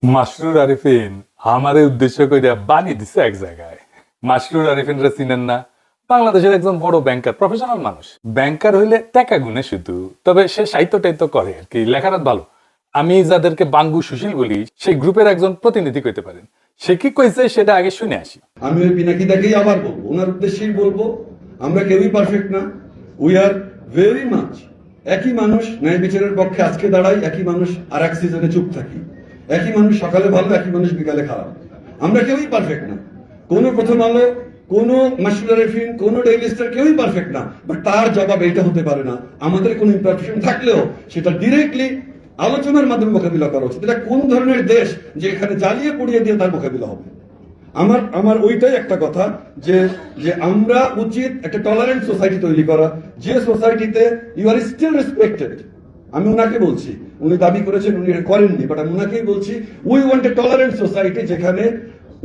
মাসরুর আরিফিন আমারে উদ্দেশ্য করে বানিয়ে দিছে এক জায়গায়। মাসরুর আরিফিনরা চিনেন না? বাংলাদেশের একজন বড় ব্যাংকার, প্রফেশনাল মানুষ। ব্যাংকার হইলে টাকা গুনে শুধু, তবে সে সাহিত্য টাইত্য করে আর কি, লেখারাত ভালো। আমি যাদেরকে বাঙ্গু সুশীল বলি, সেই গ্রুপের একজন প্রতিনিধি কইতে পারেন। সে কি কইছে সেটা আগে শুনে আসি। আমি ওই পিনাকিদাকেই আবার বলবো, ওনার উদ্দেশ্যেই বলবো, আমরা কেউই পারফেক্ট না। উই আর ভেরি মাচ একই মানুষ, ন্যায় বিচারের পক্ষে আজকে দাঁড়াই, একই মানুষ আর এক সিজনে চুপ থাকি, একই মানুষ সকালে ভালো, একই মানুষ বিকালে খারাপ। আমরা কেউই পারফেক্ট না। কোন প্রথম আলো, কোন মাসুদ আরিফিন, কোন ডেইলি স্টার কেউই পারফেক্ট না। বাট তার জবাব এইটা হতে পারে না, আমাদের কোন ইমপারফেকশন থাকলেও সেটা ডিরেক্টলি আলোচনার মাধ্যমে মোকাবিলা করা উচিত। এটা কোন ধরনের দেশ যে এখানে জ্বালিয়ে পুড়িয়ে দিয়ে তার মোকাবিলা হবে? আমার আমার ওইটাই একটা কথা, যে যে আমরা উচিত একটা টলারেন্ট সোসাইটি তৈরি করা, যে সোসাইটিতে ইউ আর স্টিল রেসপেক্টেড। আমি ওনাকে বলছি, উনি দাবি করেছেন, উনি এটা করেননি, বাট আমি ওনাকেই বলছি, we want a tolerant society যেখানে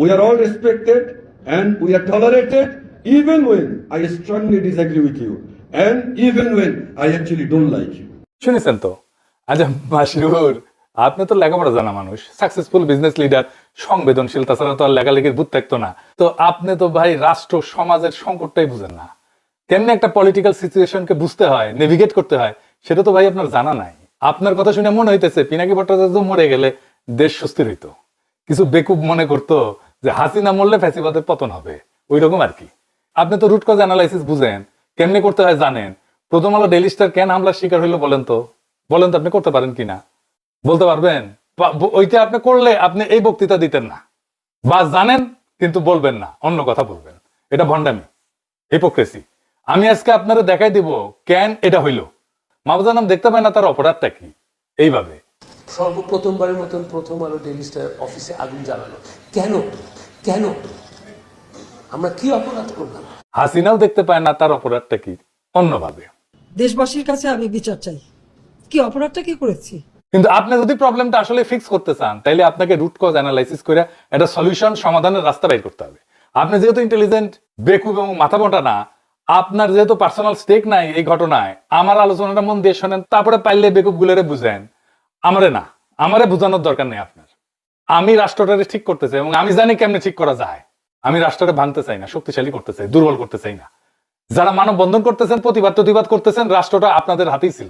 we are all respected and we are tolerated even when I strongly disagree with you and even when I actually don't like you. শুনেছেন তো? আচ্ছা মাসরুর, আপনি তো লেখাপড়া জানা মানুষ, সাকসেসফুল বিজনেস লিডার, সংবেদনশীল, তাছাড়া তো আর লেখালেখির ভূত থাকতো না। তো আপনি তো ভাই রাষ্ট্র সমাজের সংকটটাই বুঝেন না। কেমনি একটা পলিটিক্যাল সিচুয়েশনকে বুঝতে হয়, নেভিগেট করতে হয়, সেটা তো ভাই আপনার জানা নাই। আপনার কথা শুনে মনে হইতেছে পিনাকি ভট্টাচার্য মরে গেলে দেশ সুস্থির হইতো। কিছু বেকুব মনে করতো যে হাসিনা মরলে ফ্যাসিবাদের পতন হবে, ওই রকম আর কি। আপনি তো রুট কজ অ্যানালাইসিস বুঝেন, কেমনি করতে হয় জানেন। প্রথম আলো ডেইলি স্টার কেন হামলার শিকার হইলো বলেন তো? বলেন তো আপনি করতে পারেন কিনা? বলতে পারবেন? ওইটা আপনি করলে আপনি এই বক্তৃতা দিতেন না, বা জানেন কিন্তু বলবেন না, অন্য কথা বলবেন। এটা ভণ্ডামি, হিপোক্রেসি। আমি আজকে আপনারা দেখাই দিব কেন এটা হইল। মাহবুজা নাম দেখতে পায় না, তার অপরাধটা কি? এইভাবে সর্বপ্রথমবারের মতন প্রথম আলো ডেইলি স্টার অফিসে আগুন জ্বালানো কেন? কেন? আমরা কি অপরাধ করলাম? হাসিনাও দেখতে পায় না, তার অপরাধটা কি? অন্যভাবে। দেশবাসীর কাছে আমি বিচার চাই, কি অপরাধটা কি করেছি। কিন্তু আপনি যদি প্রবলেমটা আসলে ফিক্স করতে চান, তাইলে আপনাকে রুট কজ অ্যানালাইসিস করে একটা সলিউশন, সমাধানের রাস্তা বের করতে হবে। আপনি যেহেতু ইন্টেলিজেন্ট, বেকুব এবং মাথা মোটা না, আপনার যেহেতু পার্সোনাল স্টেক নাই এই ঘটনায়, আমার আলোচনাটা মন দিয়ে শোনেন, তারপরে পাইলে বেকুব গুলোরে বুঝেন, আমারে না। আমারে বুঝানোর দরকার নেই আপনার। আমি রাষ্ট্রটারে ঠিক করতে চাই এবং আমি জানি কেমনে ঠিক করা যায়। আমি রাষ্ট্রটা ভাঙতে চাই না, শক্তিশালী করতে চাই, দুর্বল করতে চাই না। যারা মানব বন্ধন করতেছেন, প্রতিবাদ করতেছেন, রাষ্ট্রটা আপনাদের হাতেই ছিল,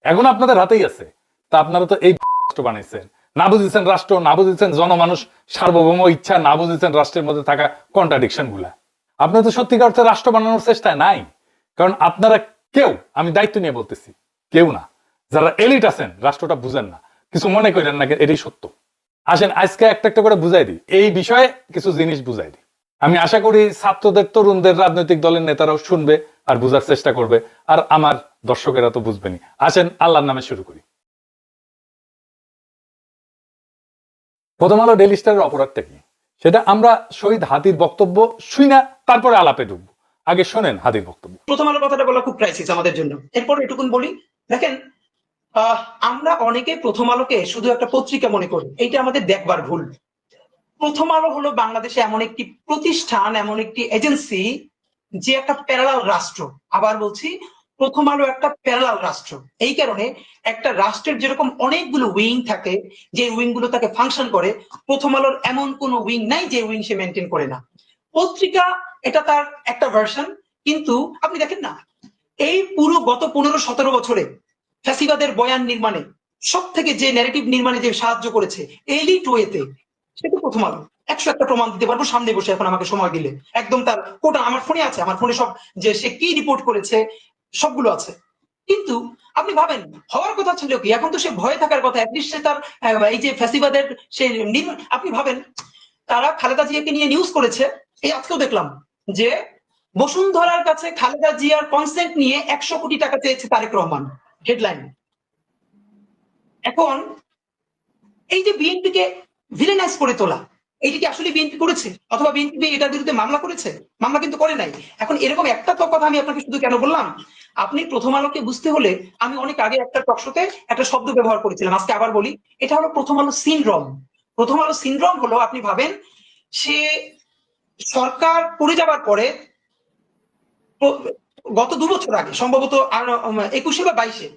এখন আপনাদের হাতেই আছে। তা আপনারা তো এই রাষ্ট্র বানাইছেন, না বুঝেছেন রাষ্ট্র, না বুঝেছেন জনমানুষ সার্বভৌম ইচ্ছা, না বুঝেছেন রাষ্ট্রের মধ্যে থাকা কন্ট্রাডিকশন গুলা। আপনারা তো সত্যিকার অর্থে রাষ্ট্র বানানোর চেষ্টায় নাই। কারণ আপনারা কেউ, আমি দায়িত্ব নিয়ে বলতেছি, কেউ না, যারা এলিট আছেন রাষ্ট্রটা বুঝেন না। কিছু মনে করেন না, এটাই সত্য। আসেন আজকে একটা একটা করে বুঝাই দিই, এই বিষয়ে কিছু জিনিস বুঝাই দিই। আমি আশা করি ছাত্রদের, তরুণদের, রাজনৈতিক দলের নেতারাও শুনবে আর বুঝার চেষ্টা করবে, আর আমার দর্শকেরা তো বুঝবেনি। আসেন আল্লাহর নামে শুরু করি। প্রথম আলো ডেইলি স্টারের অপরাধটা কি সেটা আমরা শহীদ হাদির বক্তব্য শুই না, তারপরে আলাপে ঢুকবো। আগে শোনেন হাদির বক্তব্য। প্রথম আলোর কথাটা বলা খুব ক্রাইসিস আমাদের জন্য। এরপর এটুকুন বলি, দেখেন, আমরা অনেকে প্রথম আলোকে শুধু একটা পত্রিকা মনে করি, এইটা আমাদের দেখবার ভুল। প্রথম আলো হলো বাংলাদেশে এমন একটি প্রতিষ্ঠান, এমন একটি এজেন্সি, যে একটা প্যারালাল রাষ্ট্র। আবার বলছি, প্রথম আলো একটা প্যারালাল রাষ্ট্র। এই কারণে একটা রাষ্ট্রের যেরকম অনেকগুলো উইং থাকে, যে উইং গুলো তাকে ফাংশন করে, প্রথম আলোর এমন কোনো উইং নাই যে উইং সে মেনটেন করে না। পত্রিকা এটা তার একটা ভার্সন। কিন্তু আপনি দেখেন না, এই পুরো গত 15-17 বছরে ফ্যাসিবাদের বয়ান নির্মাণে সব থেকে যে ন্যারেটিভ নির্মাণে যে সাহায্য করেছে এলিট ওয়েতে, সেটা প্রথম আলো। 101টা প্রমাণ দিতে পারবো সামনে বসে, এখন আমাকে সময় দিলে। একদম তার কোটা আমার ফোনে আছে, আমার ফোনে সব, যে সে কি রিপোর্ট করেছে সবগুলো আছে। কিন্তু আপনি ভাবেন, হওয়ার কথা ছিল কি, এখন তো সে ভয়ে থাকার কথা, অ্যাটলিস্ট সে তার এই যে ফ্যাসিবাদের সে, আপনি ভাবেন, তারা খালেদা জিয়াকে নিয়ে নিউজ করেছে। এই আজকেও দেখলাম যে বসুন্ধরার কাছে খালেদা জিয়ার কনসেন্ট নিয়ে 100 কোটি টাকা চেয়েছে তারেক রহমান, হেডলাইন। এখন এই যে বিএনপিকে ভিলেনাইজ করে তোলা, এইটা কি আসলে বিএনপি করেছে, অথবা বিএনপি এটার বিরুদ্ধে মামলা করেছে? মামলা কিন্তু করে নাই। এখন এরকম একটা তো কথা আমি আপনাকে শুধু কেন বললাম, আপনি প্রথম আলোকে বুঝতে হলে, আমি অনেক আগে একটা টকশোতে একটা শব্দ ব্যবহার করেছিলাম, আজকে আবার বলি, এটা হলো প্রথম আলো সিনড্রোম। প্রথম আলো সিনড্রোম হলো, আপনি ভাবেন, সে সরকার পড়ে যাবার পরে গত 2 বছর আগে, সম্ভবত 21-এ বা 22-এ,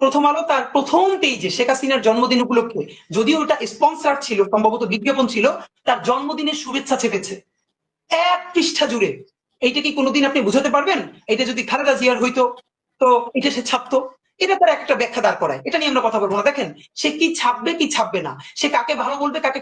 প্রথম আলো তার প্রথম পেজে শেখ হাসিনার জন্মদিন উপলক্ষে, যদিও ওটা স্পন্সর ছিল, সম্ভবত বিজ্ঞাপন ছিল, তার জন্মদিনের শুভেচ্ছা চেপেছে 1 পৃষ্ঠা জুড়ে। এইটা কি কোনোদিন আপনি বুঝাতে পারবেন? এটা যদি খালেদা জিয়ার হইতো তো এটা সে ছাপতো। এটা তার একটা ব্যাখ্যা দাঁড় করায়, এটা নিয়ে আমরা কথা বলবো না। দেখেন সে কি ছাপবে কি ছাপবে না, সে কাকে ভালো বলবে কাকে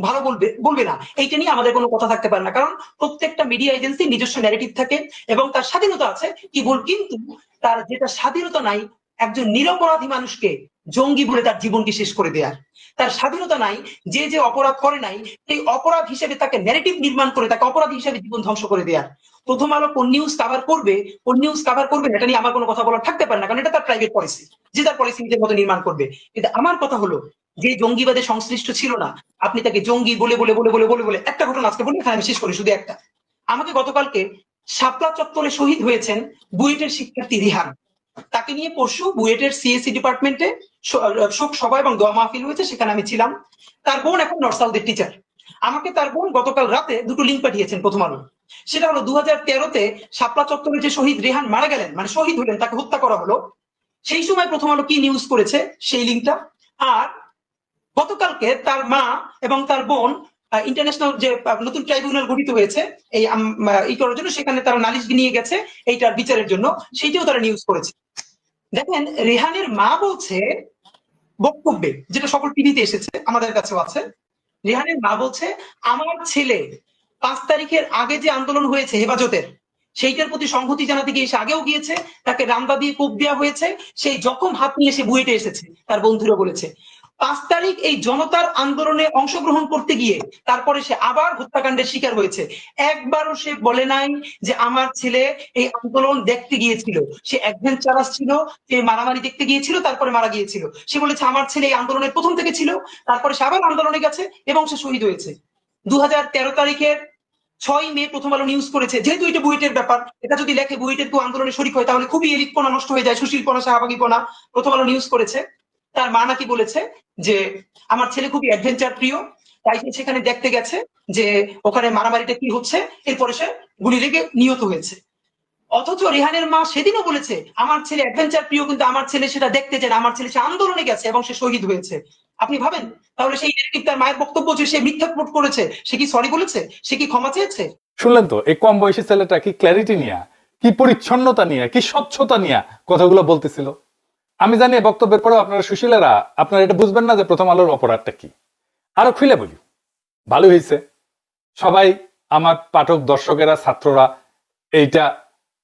ভালো বলবে বলবে না, এইটা নিয়ে আমাদের কোনো কথা থাকতে পারে না, কারণ প্রত্যেকটা মিডিয়া এজেন্সি নিজস্ব ন্যারেটিভ থাকে এবং তার স্বাধীনতা আছে কি বল, কিন্তু তার যেটা স্বাধীনতা নাই একজন নিরপরাধী মানুষকে জঙ্গি বলে তার জীবনকে শেষ করে দেয়ার। তার স্বাধীনতা নাই যে যে অপরাধ করে নাই সেই অপরাধ হিসেবে তাকে ন্যারেটিভ নির্মাণ করে তাকে অপরাধী হিসেবে জীবন ধ্বংস করে দেয়ার। প্রথম আলো কোন নিউজ কাভার করবে কোন নিউজ কাভার করবে না, এটা নিয়ে আমার কোনো কথা বলার থাকতে পারে না, কারণ এটা তার প্রাইভেট পলিসি, যে তার পলিসি নিজের মতো নির্মাণ করবে। কিন্তু আমার কথা হলো, যে জঙ্গিবাদে সংশ্লিষ্ট ছিল না, আপনি তাকে জঙ্গি বলে বলে বলে বলে বলে বলে একটা ঘটনা আজকে বলি, এখানে আমি শেষ করি শুধু একটা। আমাকে গতকালকে শাপলা চত্বরে শহীদ হয়েছেন বুয়েটের শিক্ষার্থী রিহান, তাকে নিয়ে পরশু বুয়েটের সিএসসি ডিপার্টমেন্টে শোক সভা এবং দোয়া মাহফিল হয়েছে, সেখানে আমি ছিলাম। তার বোন এখন নর্থ সাউথের টিচার। আমাকে তার বোন গতকাল রাতে দুটো লিঙ্ক পাঠিয়েছেন প্রথম আলো। সেটা হলো 2013-তে শাপলা চত্বরে যে শহীদ রেহান মারা গেলেন, মানে শহীদ হলেন, তাকে হত্যা করা হলো, সেই সময় প্রথম আলো কি নিউজ করেছে সেই লিঙ্কটা। আর গতকালকে তার মা এবং তার বোন ইন্টারন্যাশনাল যে নতুন ট্রাইব্যুনাল গঠিত হয়েছে এই করার জন্য, সেখানে তারা নালিশ নিয়ে গেছে এইটার বিচারের জন্য, সেইটাও তারা নিউজ করেছে। দেখেন রেহানের মা বলছে বক্তব্যে, যেটা সকল টিভিতে এসেছে, আমাদের কাছেও আছে, রেহানের মা বলছে আমার ছেলে 5 তারিখের আগে যে আন্দোলন হয়েছে হেফাজতের, সেইটার প্রতি সংহতি জানাতে গিয়ে সে আগেও গিয়েছে, তাকে রামদা দিয়ে কোপ দেওয়া হয়েছে, সেই জখম হাত নিয়ে সে বুয়েটে এসেছে, তার বন্ধুরা বলেছে। 5 তারিখ এই জনতার আন্দোলনে অংশগ্রহণ করতে গিয়ে তারপরে সে আবার হত্যাকাণ্ডের শিকার হয়েছে। একবারও সে বলে নাই যে আমার ছেলে এই আন্দোলন দেখতে গিয়েছিল, সে অ্যাডভেঞ্চারাস ছিল, সে মারামারি দেখতে গিয়েছিল, তারপরে মারা গিয়েছিল। সে বলেছে আমার ছেলে এই আন্দোলনের প্রথম থেকে ছিল, তারপরে সে আবার আন্দোলনে গেছে এবং সে শহীদ হয়েছে। 2013 তারিখের 6 মে প্রথম আলো নিউজ করেছে, যেহেতু এটা বুয়েটের ব্যাপার, এটা যদি লেখে বুয়েটের কেউ আন্দোলনে শরিক হয় তাহলে খুবই এলিটপনা নষ্ট হয়ে যায়, সুশীলপনা শাহবাগীপনা। প্রথম আলো নিউজ করেছে, তার মা নাকি বলেছে যে আমার ছেলে খুবই অ্যাডভেঞ্চার প্রিয়, তাই সে সেখানে দেখতে গেছে যে ওখানে মারামারিটা কি হচ্ছে, এরপরে সে গুলি লেগে নিহত হয়েছে। অথচ রেহানের মা সেদিনও বলেছে আমার ছেলে অ্যাডভেঞ্চার প্রিয়, কিন্তু আমার ছেলে সেটা দেখতে চায় না, আমার ছেলে সে আন্দোলনে গেছে এবং সে শহীদ হয়েছে। আপনি ভাবেন তাহলে সেই নেগেটিভ তার মায়ের বক্তব্য যে সে মিথ্যা রিপোর্ট করেছে, সে কি সরি বলেছে, সে কি ক্ষমা চেয়েছে? শুনলেন তো, এই কম বয়সী ছেলেটা কি ক্ল্যারিটি নিয়ে, কি পরিচ্ছন্নতা নিয়ে, কি স্বচ্ছতা নিয়ে কথাগুলো বলতেছিল। আমি জানি বক্তব্যের পরেও আপনারা সুশীলেরা আপনারা এটা বুঝবেন না যে প্রথম আলোর অপরাধটা কি। আরো খুলে বলি, ভালো হয়েছে সবাই আমার পাঠক দর্শকেরা ছাত্ররা এইটা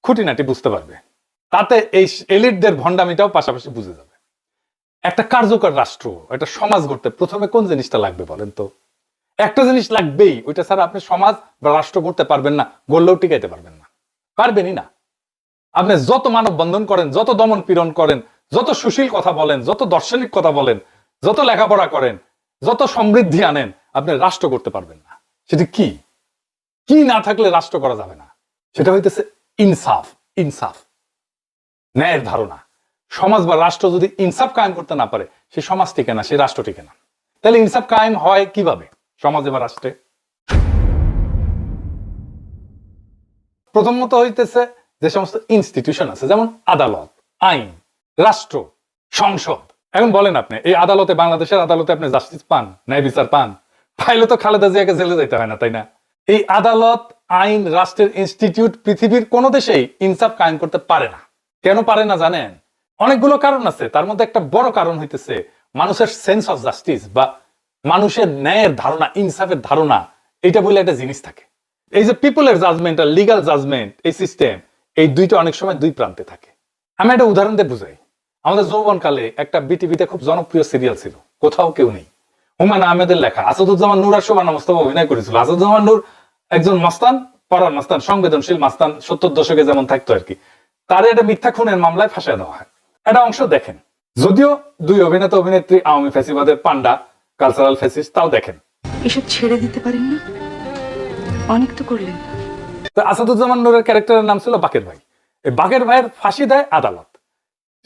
খুঁটিনাটি বুঝতে পারবে, তাতে এই এলিটদের ভণ্ডামিটাও পাশাপাশি বুঝে যাবে। একটা কার্যকর রাষ্ট্র, একটা সমাজ গড়তে প্রথমে কোন জিনিসটা লাগবে বলেন তো? একটা জিনিস লাগবেই, ওইটা ছাড়া আপনি সমাজ বা রাষ্ট্র গড়তে পারবেন না, গড়লেও টিকাইতে পারবেন না, পারবেনই না। আপনি যত মানববন্ধন করেন, যত দমন পীড়ন করেন, যত সুশীল কথা বলেন, যত দার্শনিক কথা বলেন, যত লেখাপড়া করেন, যত সমৃদ্ধি আনেন, আপনি রাষ্ট্র করতে পারবেন না। সেটি কি কি না থাকলে রাষ্ট্র করা যাবে না, সেটা হইতেছে ইনসাফ। ইনসাফ, ন্যায়ের ধারণা। সমাজ বা রাষ্ট্র যদি ইনসাফ কায়েম করতে না পারে, সে সমাজ টিকে না, সে রাষ্ট্র টিকে না। তাহলে ইনসাফ কায়েম হয় কিভাবে সমাজে বা রাষ্ট্রে? প্রথমত হইতেছে যে সমস্ত ইনস্টিটিউশন আছে, যেমন আদালত, আইন, রাষ্ট্র, সংসদ। এখন বলেন আপনি এই আদালতে, বাংলাদেশের আদালতে আপনি জাস্টিস পান, ন্যায় বিচার পান? পাইলে তো খালেদা জিয়াকে জেলে যেতে হয় না, তাই না? এই আদালত, আইন, রাষ্ট্রের ইনস্টিটিউট পৃথিবীর কোন দেশেই ইনসাফ কায়েম করতে পারে না। কেন পারে না জানেন? অনেকগুলো কারণ আছে, তার মধ্যে একটা বড় কারণ হইতেছে মানুষের সেন্স অফ জাস্টিস বা মানুষের ন্যায়ের ধারণা, ইনসাফের ধারণা, এটা বলে একটা জিনিস থাকে। এই যে পিপলের জাজমেন্ট আর লিগাল জাজমেন্ট, এই সিস্টেম, এই দুইটা অনেক সময় দুই প্রান্তে থাকে। আমি একটা উদাহরণ দিয়ে বুঝাই। আমাদের যৌবনকালে একটা বিটিভিতে খুব জনপ্রিয় সিরিয়াল ছিল, কোথাও কেউ নেই। হুমায়ুন আহমেদের লেখা, আসাদুজ্জামান নূর আর শোভানা মোস্তফা অভিনয় করেছিল। আসাদুজ্জামান নূর একজন মাস্তান, পড়ার মাস্তান, সংবেদনশীল মাস্তান, 70 দশকে যেমন থাকতো আর কি। তার একটা মিথ্যা খুনের মামলায় ফাঁসিয়ে দেওয়া হয়। একটা অংশ দেখেন, যদিও দুই অভিনেতা অভিনেত্রী আওয়ামী ফ্যাসিবাদের পান্ডা, কালচারাল ফ্যাসিস্ট, তাও দেখেন। এসব ছেড়ে দিতে পারেন না? অনেক তো করলেন। তো আসাদুজ্জামান নূরের ক্যারেক্টারের নাম ছিল বাকের ভাই। এই বাকের ভাইয়ের ফাঁসি দেয় আদালত।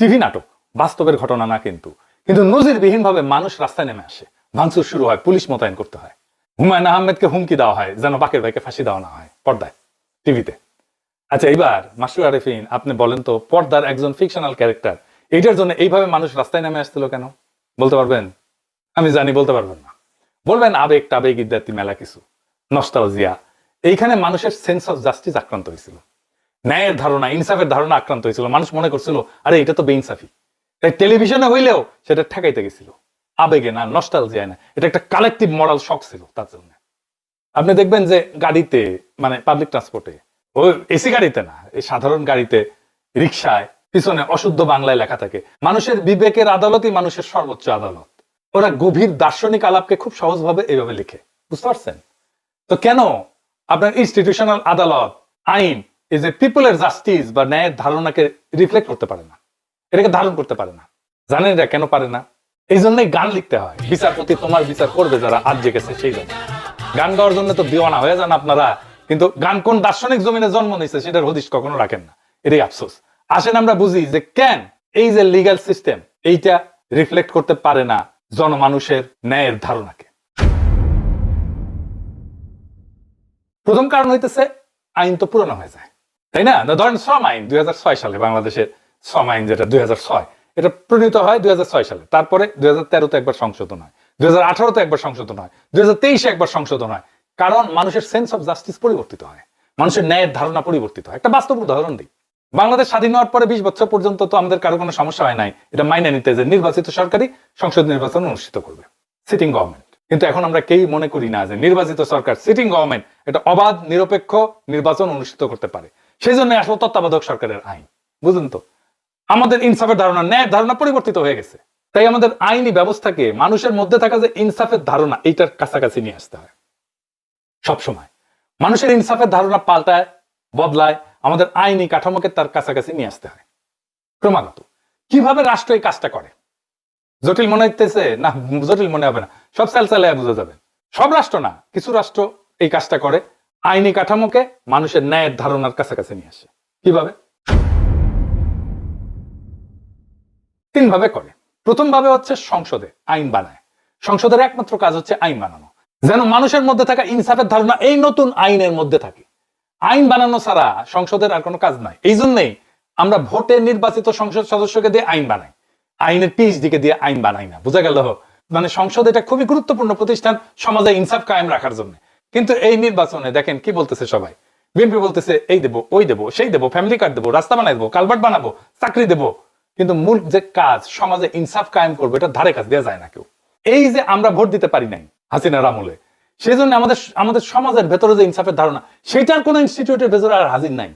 টিভি নাটক, বাস্তবের ঘটনা না, কিন্তু কিন্তু নজিরবিহীন ভাবে মানুষ রাস্তায় নেমে আসে, ভাঙচুর শুরু হয়, পুলিশ মোতায়েন করতে হয়। হুমায়ুন আহমেদকে হুমকি দেওয়া হয় যেন বাকের ভাইকে ফাঁসি দেওয়া না হয়, পর্দায়, টিভিতে। আচ্ছা, এবার মাসুর আরেফিন, আপনি বলেন তো, পর্দার একজন ফিকশনাল ক্যারেক্টার এইটার জন্য এইভাবে মানুষ রাস্তায় নেমে আসছিল কেন বলতে পারবেন? আমি জানি বলতে পারবেন না। বলবেন আবেগ টাবেগ ইত্যাদি মেলা কিছু, নস্টালজিয়া। এইখানে মানুষের সেন্স অফ জাস্টিস আক্রান্ত হয়েছিল, ন্যায়ের ধারণা, ইনসাফের ধারণা আক্রান্ত হয়েছিল। মানুষ মনে করছিল আরে এটা তো বেইনসাফি, তাই টেলিভিশনে হইলেও সেটা ঠেকাইতে গেছিল। আবেগে না, নস্টালজিয়ায় না, এটা একটা কালেকটিভ মরাল শক ছিল তার জন্য। আপনি দেখবেন যে গাড়িতে, মানে পাবলিক ট্রান্সপোর্টে, ওই এসি গাড়িতে না, এই সাধারণ গাড়িতে, রিক্সায় পিছনে অশুদ্ধ বাংলায় লেখা থাকে মানুষের বিবেকের আদালতই মানুষের সর্বোচ্চ আদালত। ওরা গভীর দার্শনিক আলাপকে খুব সহজভাবে এইভাবে লিখে, বুঝতে পারছেন? তো কেন আপনার ইনস্টিটিউশনাল আদালত, আইন, এই যে পিপলের জাস্টিস বা ন্যায়ের ধারণাকে রিফ্লেক্ট করতে পারে না, এটাকে ধারণ করতে পারে না? জানেন এটা কেন পারে না? এই জন্যই গান লিখতে হয়, বিচারপতি তোমার বিচার করবে যারা আজ জেগেছে সেই জন্য। গান গাওয়ার জন্য তো দিওয়ানা হয়ে যান আপনারা, কিন্তু গান কোন দার্শনিক জমিনে জন্ম নিয়েছে সেটার হদিশ কখনো রাখেন না। এটাই আফসোস। আসেন আমরা বুঝি যে কেন এই যে লিগ্যাল সিস্টেম এইটা রিফ্লেক্ট করতে পারে না জনমানুষের ন্যায়ের ধারণাকে। প্রথম কারণ হইতেছে আইন তো পুরনো হয়ে যায়, তাই না? ধরেন শ্রম আইন 2006 সালে, বাংলাদেশের শ্রম আইন যেটা 2006, এটা প্রণীত হয় 2006 সালে। তারপরে 2013-তে একবার সংশোধন হয়, 2018-তে একবার সংশোধন হয়, 2023-এ একবার সংশোধন হয়। কারণ মানুষের সেন্স অফ জাস্টিস পরিবর্তিত হয়, মানুষের ন্যায়ের ধারণা পরিবর্তিত হয়। একটা বাস্তব উদাহরণ দিই, বাংলাদেশ স্বাধীন হওয়ার পরে 20 বছর পর্যন্ত তো আমাদের কারো কোনো সমস্যা হয় নাই এটা মাইনে নিতে যে নির্বাচিত সরকারই সংসদ নির্বাচন অনুষ্ঠিত করবে, সিটিং গভর্নমেন্ট। কিন্তু এখন আমরা কেউ মনে করি না যে নির্বাচিত সরকার, সিটিং গভর্নমেন্ট এটা অবাধ নিরপেক্ষ নির্বাচন অনুষ্ঠিত করতে পারে। সেই জন্য আসলে তত্ত্বাবধায়ক সরকারের আইন, বুঝলেন তো? আমাদের ইনসাফের ধারণা, ন্যায়ের ধারণা পরিবর্তিত হয়ে গেছে। তাই আমাদের আইনি ব্যবস্থাকে মানুষের মধ্যে থাকা যে ইনসাফের ধারণা এইটার কাছাকাছি নিয়ে আসতে হয় সবসময়। মানুষের ইনসাফের ধারণা পাল্টায়, বদলায়, আমাদের আইনি কাঠামোকে তার কাছাকাছি নিয়ে আসতে হয় ক্রমাগত। কিভাবে রাষ্ট্র এই কাজটা করে জটিল মনে হইতেছে না? জটিল মনে হবে না, সব চালায় বুঝে যাবেন। সব রাষ্ট্র না, কিছু রাষ্ট্র এই কাজটা করে, আইনি কাঠামোকে মানুষের ন্যায়ের ধারণার কাছাকাছি নিয়ে আসে। কিভাবে? 3 ভাবে করে। প্রথম ভাবে হচ্ছে সংসদে আইন বানায়। সংসদের একমাত্র কাজ হচ্ছে আইন বানানো, যেন মানুষের মধ্যে থাকা ইনসাফের ধারণা এই নতুন আইনের মধ্যে থাকে। আইন বানানো ছাড়া সংসদের আর কোনো কাজ নাই। এই জন্যই আমরা ভোটে নির্বাচিত সংসদ সদস্যকে দিয়ে আইন বানাই, আইনের পিএইচডিকে দিয়ে আইন বানাই না। বোঝা গেল? মানে সংসদ এটা খুবই গুরুত্বপূর্ণ প্রতিষ্ঠান সমাজে ইনসাফ কায়েম রাখার জন্য। কিন্তু এই নির্বাচনে দেখেন কি বলতেছে সবাই, বিএনপি বলতেছে এই দেবো, ওই দেবো, সেই দেবো, ফ্যামিলি কার্ড দেবো, রাস্তা বানাই দেবো, কালভার্ট বানাবো, চাকরি দেবো। কিন্তু মূল যে কাজ সমাজে ইনসাফ কায়েম করবে এটা ধারে কাজ দেওয়া যায় না কেউ। এই যে আমরা ভোট দিতে পারি নাই হাসিনার আমলে, সেই জন্য আমাদের সমাজের ভেতরে যে ইনসাফের ধারণা সেটার কোন ইনস্টিটিউটের ভেতরে আর হাজির নাই।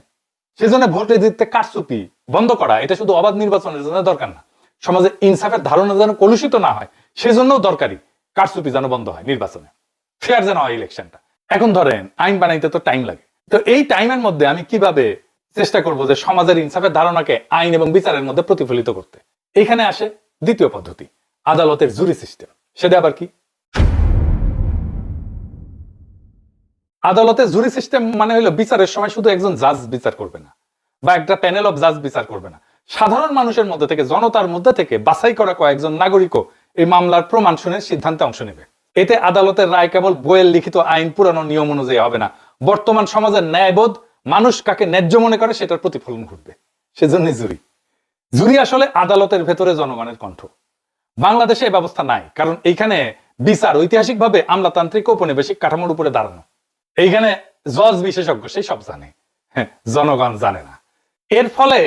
সেজন্য ভোটে দিতে কারচুপি বন্ধ করা এটা শুধু অবাধ নির্বাচনের জন্য দরকার না, সমাজে ইনসাফের ধারণা যেন কলুষিত না হয় সেজন্য দরকারি কারচুপি যেন বন্ধ হয়, নির্বাচনে ফেয়ার যেন হয় ইলেকশনটা। এখন ধরেন আইন বানাইতে তো টাইম লাগে, তো এই টাইমের মধ্যে আমি কিভাবে চেষ্টা করব যে সমাজের ইনসাফের ধারণাকে আইন এবং বিচারের মধ্যে প্রতিফলিত করতে? এখানে আসে দ্বিতীয় পদ্ধতি, আদালতের জুরি সিস্টেম। সেটা আবার কি? আদালতের জুরি সিস্টেম মানে হলো বিচারের সময় শুধু একজন জাজ বিচার করবে না বা একটা প্যানেল অফ জাজ বিচার করবে না, সাধারণ মানুষের মধ্যে থেকে, জনতার মধ্যে থেকে বাছাই করা কয়েকজন নাগরিকও এই মামলার প্রমাণ শুনে সিদ্ধান্তে অংশ নেবে। এতে আদালতের রায় কেবল বইয়ের লিখিত আইন পুরানো নিয়ম অনুযায়ী হবে না, বর্তমান সমাজের ন্যায়বোধ, মানুষ কাকে ন্যায্য মনে করে সেটার প্রতিফলন ঘটবে। সেজন্যই জুরি আসলে আদালতের ভেতরে জনগণের কণ্ঠ। বাংলাদেশে এই ব্যবস্থা নাই, কারণ এইখানে বিচার ঐতিহাসিকভাবে আমলাতান্ত্রিক ঔপনিবেশিক কাঠামোর উপরে দাঁড়ানো। এইখানে জজ বিশেষজ্ঞ সেই সব জানে, জনগণ জানে না। এর ফলে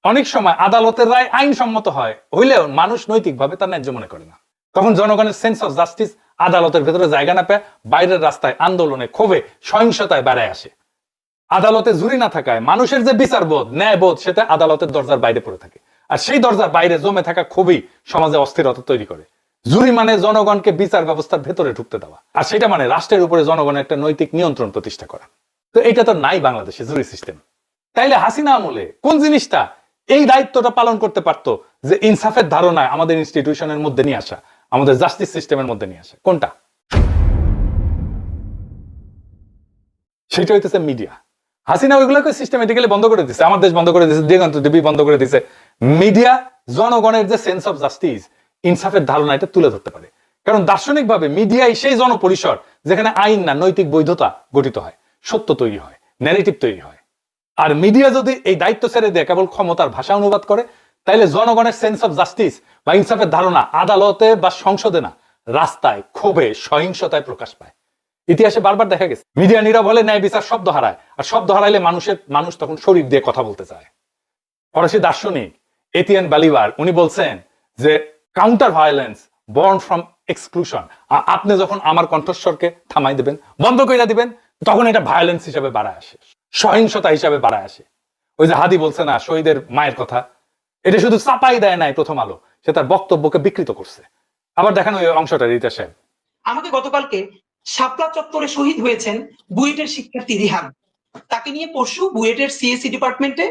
অনেক সময় আদালতের রায় আইনসম্মত হয় হইলেও মানুষ নৈতিকভাবে তার ন্যায্য মনে করে না। তখন জনগণের সেন্স অফ জাস্টিস আদালতের ভেতরে জায়গা না পেয়ে বাইরের রাস্তায়, আন্দোলনে, ক্ষোভে, সহিংসতায় বেড়ায় আসে। আদালতে জুরি না থাকায় মানুষের যে বিচারবোধ, ন্যায়বোধ সেটা আদালতের দরজার বাইরে পড়ে থাকে, আর সেই দরজার বাইরে জমে থাকা ক্ষোভই সমাজে অস্থিরতা তৈরি করে। জুরি মানে জনগণকে বিচার ব্যবস্থার ভেতরে ঢুকতে দেওয়া, আর সেটা মানে রাষ্ট্রের উপরে জনগণের একটা নৈতিক নিয়ন্ত্রণ প্রতিষ্ঠা করা। তো এটা তো নাই বাংলাদেশে জুরি সিস্টেম। তাইলে হাসিনা আমলে কোন জিনিসটা এই দায়িত্বটা পালন করতে পারতো যে ইনসাফের ধারণায় আমাদের ইনস্টিটিউশনের মধ্যে নিয়ে আসা, আমাদের জাস্টিস সিস্টেমের মধ্যে নিয়ে আসা? কোনটা? সেটা হইতেছে মিডিয়া। হাসিনা ওইগুলোকে সিস্টেমেটিক্যালি বন্ধ করে দিচ্ছে, আমার দেশ বন্ধ করে দিচ্ছে, দিগন্ত টিভি বন্ধ করে দিচ্ছে। মিডিয়া জনগণের যে সেন্স অফ জাস্টিস, ইনসাফের ধারণা এটা তুলে ধরতে পারে, কারণ দার্শনিকভাবে মিডিয়াই সেই জনপরিসর যেখানে আইন না নৈতিক বৈধতা গঠিত হয়, সত্য তৈরি হয়, ন্যারেটিভ তৈরি হয়। আর মিডিয়া যদি এই দায়িত্ব ছেড়ে দিয়ে কেবল ক্ষমতার ভাষা অনুবাদ করে, তাইলে জনগণের সেন্স অফ জাস্টিস বা ইনসাফের ধারণা আদালতে বা সংসদে না, রাস্তায়, ক্ষোভে, সহিংসতায় প্রকাশ পায়। ইতিহাসে বারবার দেখা গেছে মিডিয়া নীরব হলে ন্যায় বিচার শব্দ হারায়, আর শব্দ হারাইলে মানুষ তখন শরীর দিয়ে কথা বলতে চায়। ফরাসি দার্শনিক এটিয়েন বালিবার উনি বলছেন যে counter violence born from exclusion. আপনি যখন আমার কণ্ঠস্বরকে থামাই দিবেন, বন্ধ করে দিবেন, তখন এটা ভায়োলেন্স হিসাবে বাড়ায় আসে, সহিংসতা হিসাবে বাড়ায় আসে। ওই যে হাদি বলছে না শহীদের মায়ের কথা, এটা শুধু চাপাই দেয় নাই প্রথম আলো, সে তার বক্তব্যকে বিকৃত করছে। আবার দেখেন ওই অংশটা রিতা সাহেব। আমাকে গতকালকে শাপলা চত্বরে শহীদ হয়েছেন বুয়েটের শিক্ষার্থী রিহান, তাকে নিয়ে পরশু বুয়েটের সিএসসি ডিপার্টমেন্টে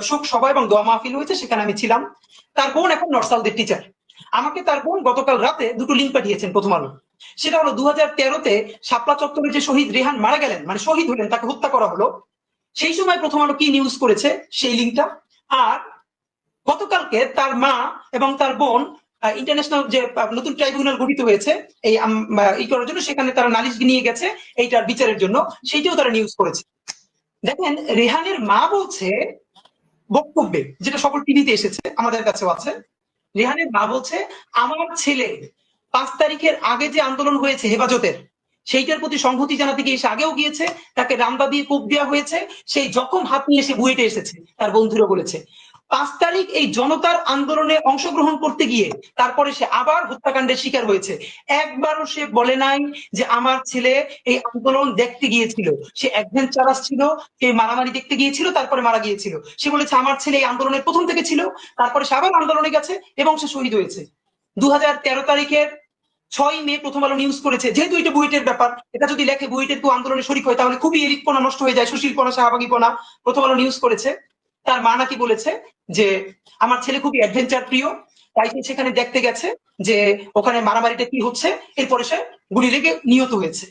শোক সভা এবং দোয়া মাহফিল হয়েছে, সেখানে আমি ছিলাম। তার বোন এখন নর্থ সাউথের টিচার। আমাকে তার বোন গতকাল রাতে দুটো লিঙ্ক পাঠিয়েছেন প্রথম আলো। সেটা হলো 2013-তে শাপলা চত্বরে যে শহীদ রেহান মারা গেলেন, মানে শহীদ হলেন, তাকে হত্যা করা হলো, সেই সময় প্রথম আলো কি নিউজ করেছে সেই লিঙ্কটা। আর গতকালকে তার মা এবং তার বোন ইন্টারন্যাশনাল যে নতুন ট্রাইব্যুনাল গঠিত হয়েছে এই করার জন্য, সেখানে তারা নালিশ নিয়ে গেছে এইটার বিচারের জন্য, সেইটাও তারা নিউজ করেছে। দেখেন রেহানের মা বলছে বক্তব্যে, যেটা সকল টিভিতে এসেছে, আমাদের কাছেও আছে, রেহানের মা বলছে আমার ছেলে 5 তারিখের আগে যে আন্দোলন হয়েছে হেফাজতের, সেইটার প্রতি সংহতি জানাতে গিয়ে এসে আগেও গিয়েছে, তাকে রামদা দিয়ে কোপ দেওয়া হয়েছে, সেই জখম হাত নিয়ে এসে বুয়েটে এসেছে, তার বন্ধুরা বলেছে। 5 তারিখ এই জনতার আন্দোলনে অংশগ্রহণ করতে গিয়ে তারপরে সে আবার হত্যাকাণ্ডের শিকার হয়েছে। একবারও সে বলে নাই যে আমার ছেলে এই আন্দোলন দেখতে গিয়েছিল, সে অ্যাডভেঞ্চারাস ছিল, সে মারামারি দেখতে গিয়েছিল, তারপরে মারা গিয়েছিল। সে বলেছে আমার ছেলে এই আন্দোলনের প্রথম থেকে ছিল, তারপরে সে আবার আন্দোলনে গেছে এবং সে শহীদ হয়েছে। 2013 তারিখের 6 মে প্রথম আলো নিউজ করেছে, যেহেতু এটা বুয়েটের ব্যাপার, এটা যদি লেখে বুয়েটের কেউ আন্দোলনে শরিক হয় তাহলে খুবই এরিকপনা নষ্ট হয়ে যায়, সুশীলপনা, শাহবাগীপনা। প্রথম আলো নিউজ করেছে তার মা নাকি বলেছে যে আমার ছেলে খুবই অ্যাডভেঞ্চার প্রিয়, তাই সে সেখানে দেখতে গেছে যে ওখানে মারামারিটা কি হচ্ছে, এরপরে সে গুলি লেগে নিহত হয়েছে।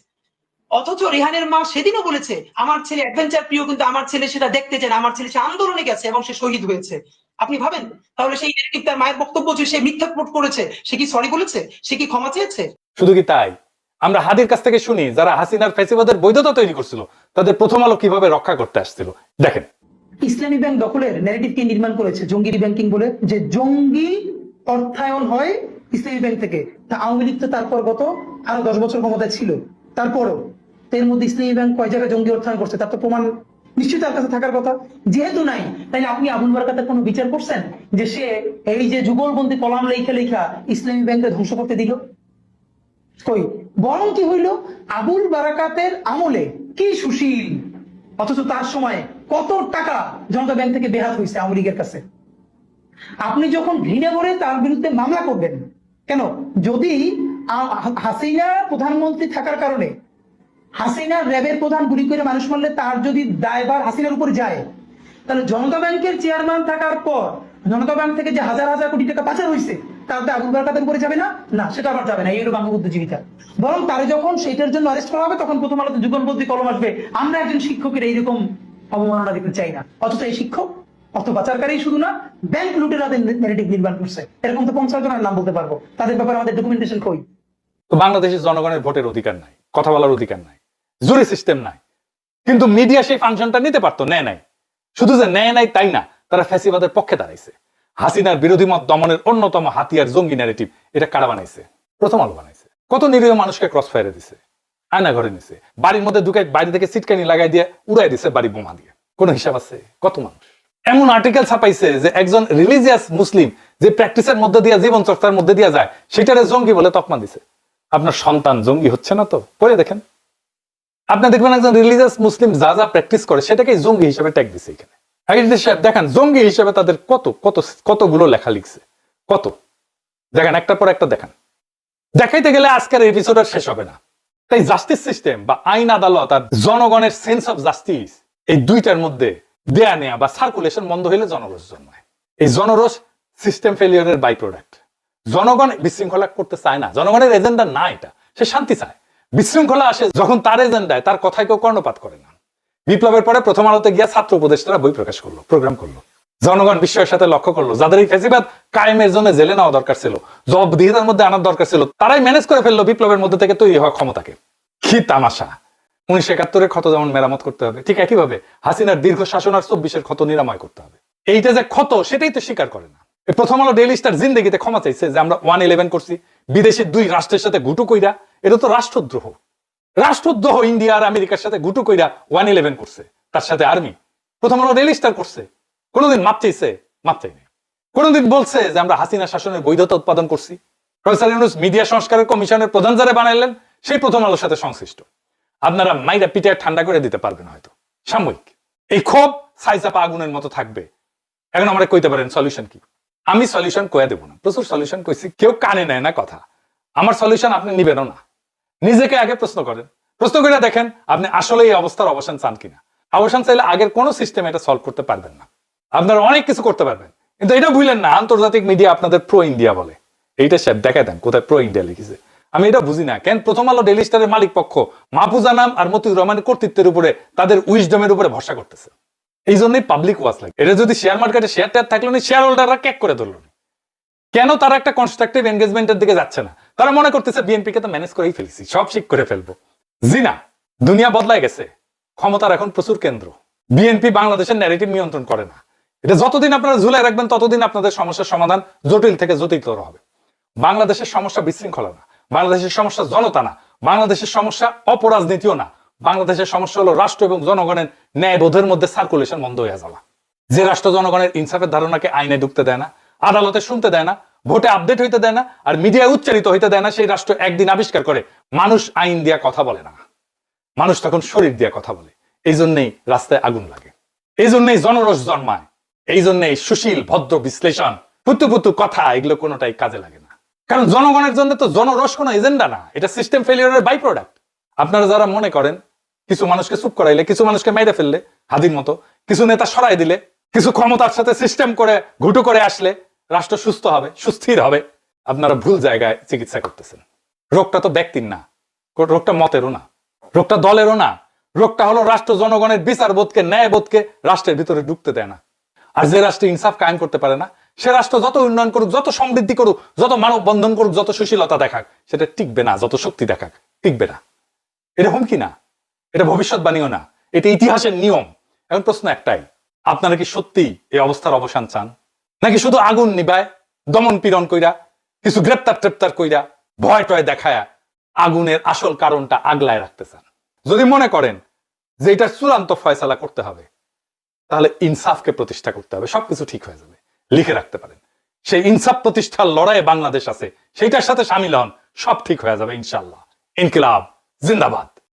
অথচ রেহানের মা সেদিনও বলেছে আমার ছেলে অ্যাডভেঞ্চার প্রিয়, কিন্তু আমার ছেলে সেটা দেখতে চায় না, আমার ছেলে সে আন্দোলনে গেছে এবং সে শহীদ হয়েছে। আপনি ভাবেন তাহলে সেই নেগেটিভ তার মায়ের বক্তব্য যে সে মিথ্যা রিপোর্ট করেছে, সে কি সরি বলেছে, সে কি ক্ষমা চেয়েছে? শুধু কি তাই, আমরা হাদির কাছ থেকে শুনি যারা হাসিনার ফ্যাসিবাদের বৈধতা তৈরি করছিল তাদের প্রথম আলো কিভাবে রক্ষা করতে আসছিল। দেখেন, ইসলামী ব্যাংক দখলের ন্যারেটিভ কে নির্মাণ করেছে জঙ্গি ব্যাংকিং বলে, যে জঙ্গি অর্থায়ন হয় ইসলামী ব্যাংক থেকে। তা আওয়ামী লীগ তো তারপর গত আরো 10 বছর ক্ষমতায় ছিল, তারপরও এর মধ্যে ইসলামী ব্যাংক কয় জায়গায় জঙ্গি অর্থায়ন করছে তার তো প্রমাণ নিশ্চয়ই তার কাছে থাকার কথা। যেহেতু নাই, তাইলে আপনি আবুল বারাকাতের কোনো বিচার করছেন যে সে এই যে যুগলবন্দি কলাম লেখা লেখা ইসলামী ব্যাংকে ধ্বংস করতে দিল? কই, বরং কি হইল, আবুল বারাকাতের আমলে কি সুশীল, অথচ তার সময় কত টাকা জনতা ব্যাংক থেকে বেহাত হয়েছে আওয়ামী লীগের কাছে। আপনি যখন ঘৃণা করে তার বিরুদ্ধে মামলা করবেন কেন? যদি হাসিনা প্রধানমন্ত্রী থাকার কারণে হাসিনা র্যাবের প্রধান গুলি করে মানুষ মারলে তার যদি দায়ভার হাসিনার উপর যায়, তাহলে জনতা ব্যাংকের চেয়ারম্যান থাকার পর জনতা ব্যাংক থেকে যে হাজার হাজার কোটি টাকা পাচার হয়েছে তার আবুল বারাকাতের উপরে যাবে না? না, সেটা আবার যাবে না। এই হলো বঙ্গবন্ধুজীবিতা। বরং তারে যখন সেটার জন্য অ্যারেস্ট করা হবে তখন প্রথম আলোতে যুগলবন্দি কলম আসবে, আমরা একজন শিক্ষকের এইরকম অবমাননা দিতে চাই না। অথচ এই শিক্ষক অর্থ পাচারকারী শুধু না, ব্যাংক লুটেরাদের ন্যারেটিভ নির্মাণ করছে। এরকম তো 50 জনের নাম বলতে পারবো, তাদের ব্যাপারে আমাদের ডকুমেন্টেশন কই? তো বাংলাদেশের জনগণের ভোটের অধিকার নাই, কথা বলার অধিকার নাই, জুরি সিস্টেম নাই, কিন্তু মিডিয়া সেই ফাংশনটা নিতে পারতো, নেয় নাই। শুধু যে নেয় নাই তাই না, তারা ফ্যাসিবাদের পক্ষে দাঁড়াইছে। হাসিনার বিরোধী মত দমনের অন্যতম হাতিয়ার জঙ্গি ন্যারেটিভ, এটা কারা বানাইছে? প্রথম আলো বানাইছে। কত নিরীহ মানুষকে ক্রস ফায়ারে দিছে, আয়না ঘরে নিছে, বাড়ির মধ্যে ঢুকে বাইরে থেকে সিটকানি লাগাই দিয়ে উড়াই দিছে বাড়ি বোমা দিয়ে। কোন হিসাব আছে? কত মানুষ এমন আর্টিকেল ছাপাইছে যে একজন রিলিজিয়াস মুসলিম যে প্র্যাকটিসের মধ্যে দিয়ে, জীবন চর্চার মধ্যে দিয়ে যায়, সেটারে জঙ্গি বলে তকমা দিছে। আপনার সন্তান জঙ্গি হচ্ছে না তো? পড়ে দেখেন, আপনি দেখবেন একজন রিলিজিয়াস মুসলিম যা যা প্র্যাকটিস করে সেটাকে জঙ্গি হিসেবে ট্যাগ দিছে। এখানে দেখেন জঙ্গি হিসেবে তাদের কত কত কতগুলো লেখা লিখছে, কত দেখেন, একটার পর একটা দেখেন। দেখাইতে গেলে আজকের এপিসোড আর শেষ হবে না। তাই জাস্টিস সিস্টেম বা আইন আদালত আর জনগণের সেন্স অফ জাস্টিস, এই দুইটার মধ্যে দেয়া নেয়া বা সার্কুলেশন বন্ধ হইলে জনরোষ জন্মায়। এই জনরোষ সিস্টেম ফেলিয়ারের বাই প্রোডাক্ট। জনগণ বিশৃঙ্খলা করতে চায় না, জনগণের এজেন্ডা না এটা, সে শান্তি চায়। বিশৃঙ্খলা আসে যখন তার এজেন্ডায়, তার কথায় কেউ কর্ণপাত করে না। বিপ্লবের পরে প্রথম আলোতে গিয়া ছাত্র উপদেষ্টারা বই প্রকাশ করলো, প্রোগ্রাম করলো। জনগণ বিস্ময়ের সাথে লক্ষ্য করলো যাদের এই ফ্যাসিবাদ কায়েমের জন্য জেলে নেওয়া দরকার ছিল, জবাবদিহিতার মধ্যে আনার দরকার ছিল, তারাই ম্যানেজ করে ফেললো বিপ্লবের মধ্যে থেকে তৈরি হওয়া ক্ষমতাকে। কি তামাশা! 1971-এর ক্ষত যেমন মেরামত করতে হবে, ঠিক একইভাবে হাসিনার দীর্ঘ শাসন আর 24-এর ক্ষত নিরাময় করতে হবে। এইটা যে ক্ষত সেটাই তো স্বীকার করে না। এই প্রথম আলো ডেইলি স্টার জিন্দেগিতে ক্ষমা চাইছে যে আমরা 111 করছি, বিদেশের 2 রাষ্ট্রের সাথে গুটু কইরা। এটা তো রাষ্ট্রদ্রোহ। রাষ্ট্রদ্রোহ ইন্ডিয়া আর আমেরিকার সাথে গুটু কইরা 111 করছে, তার সাথে আর্মি। প্রথম আলো ডেইলি স্টার করছে, কোনোদিন মাপ চাইছে? মাপ চাইনি। কোনোদিন বলছে যে আমরা হাসিনা শাসনের বৈধতা উৎপাদন করছি? প্রফেসর ইউনূস মিডিয়া সংস্কারের কমিশনের প্রধান যারা বানাইলেন সেই প্রথম আলোর সাথে সংশ্লিষ্ট। আপনারা মাইরা পিঠে ঠান্ডা করে দিতে পারবেন হয়তো সাময়িক, এই ক্ষোভ ছাইচাপা আগুনের মতো থাকবে। এখন আমরা কইতে পারেন সলিউশন কি? আমি সলিউশন কয়ে দেবো না, প্রচুর সলিউশন কইছি, কেউ কানে নেয় না কথা। আমার সলিউশন আপনি নিবেনও না। নিজেকে আগে প্রশ্ন করেন, প্রশ্ন করে দেখেন আপনি আসলে এই অবস্থার অবসান চান কিনা। অবসান চাইলে আগের কোন সিস্টেম এটা সলভ করতে পারবেন না। আপনারা অনেক কিছু করতে পারবেন, কিন্তু এটা ভুলেন না আন্তর্জাতিক মিডিয়া আপনাদের প্রো ইন্ডিয়া বলে। এইটা স্যার দেখায় দেন কোথায় প্রো ইন্ডিয়া লিখেছে। আমি এটা বুঝি না কেন প্রথম আলো ডেইলি স্টারের মালিক পক্ষ মাহফুজা নাম আর মতিউর রহমানের কর্তৃত্বের উপরে, তাদের উইজডমের উপরে ভরসা করতেছে। এই জন্যই পাবলিক ওয়াচ লাগে। এটা যদি শেয়ার মার্কেটে শেয়ার টেয়ার থাকলো না, শেয়ার হোল্ডাররা ক্যাক করে ধরলো না। কেন তারা একটা কনস্ট্রাকটিভ এনগেজমেন্টের দিকে যাচ্ছে না? তারা মনে করতেছে বিএনপি কে তো ম্যানেজ করেই ফেলছি, সব ঠিক করে ফেলবো। জি না, দুনিয়া বদলায় গেছে, ক্ষমতার এখন প্রচুর কেন্দ্র। বিএনপি বাংলাদেশের ন্যারেটিভ নিয়ন্ত্রণ করে না। এটা যতদিন আপনারা ঝুলে রাখবেন ততদিন আপনাদের সমস্যার সমাধান জটিল থেকে জটিলতর হবে। বাংলাদেশের সমস্যা বিশৃঙ্খলা না, বাংলাদেশের সমস্যা জনতা না, বাংলাদেশের সমস্যা অপরাজনীতিও না। বাংলাদেশের সমস্যা হলো রাষ্ট্র এবং জনগণের ন্যায়বোধের মধ্যে সার্কুলেশন বন্ধ হয়ে যাওয়া। যে রাষ্ট্র জনগণের ইনসাফের ধারণাকে আইনে ঢুকতে দেয় না, আদালতে শুনতে দেয় না, ভোটে আপডেট হইতে দেয় না, আর মিডিয়ায় উচ্চারিত হইতে দেয় না, সেই রাষ্ট্র একদিন আবিষ্কার করে মানুষ আইন দিয়া কথা বলে না, মানুষ তখন শরীর দিয়া কথা বলে। এই জন্যই রাস্তায় আগুন লাগে, এই জন্যই জনরস জন্মায়, এই জন্যই সুশীল ভদ্র বিশ্লেষণ পুতু পুতু কথা এগুলো কোনোটাই কাজে লাগে না। কারণ জনগণের জন্য তো জনরস কোনো এজেন্ডা না, এটা সিস্টেম ফেলিয়ারের বাই প্রোডাক্ট। আপনারা যারা মনে করেন কিছু মানুষকে চুপ করাইলে, কিছু মানুষকে মেরে ফেললে হাদির মতো, কিছু নেতা সরাই দিলে, কিছু ক্ষমতার সাথে সিস্টেম করে ঘুটু করে আসলে রাষ্ট্র সুস্থ হবে, সুস্থির হবে, আপনারা ভুল জায়গায় চিকিৎসা করতেছেন। রোগটা তো ব্যক্তির না, রোগটা মতেরও না, রোগটা দলেরও না, রোগটা হলো রাষ্ট্র জনগণের বিচারবোধকে, ন্যায়বোধকে রাষ্ট্রের ভিতরে ঢুকতে দেয় না। আর যে রাষ্ট্রে ইনসাফ কায়েম করতে পারে না, সে রাষ্ট্র যত উন্নয়ন করুক, যত সমৃদ্ধি করুক, যত মানব বন্ধন করুক, যত সুশীলতা দেখাক, সেটা টিকবে না। যত শক্তি দেখাক, টিকবে না। এটা হুমকি না, এটা ভবিষ্যৎবাণীও না, এটা ইতিহাসের নিয়ম। এখন প্রশ্ন একটাই, আপনারা কি সত্যি এই অবস্থার অবসান চান, নাকি শুধু আগুন নিবায় দমন পীড়ন কইরা, কিছু গ্রেপ্তার টেপ্তার কইরা, ভয় টয় দেখায়া আগুনের আসল কারণটা আগলায় রাখতে চান? যদি মনে করেন যে এটা চূড়ান্ত ফয়সালা করতে হবে, তাহলে ইনসাফকে প্রতিষ্ঠা করতে হবে, সবকিছু ঠিক হয়ে যাবে। লিখে রাখতে পারেন, সেই ইনসাফ প্রতিষ্ঠার লড়াইয়ে বাংলাদেশ আছে, সেইটার সাথে সামিল হন, সব ঠিক হয়ে যাবে ইনশাল্লাহ। ইনকিলাব জিন্দাবাদ।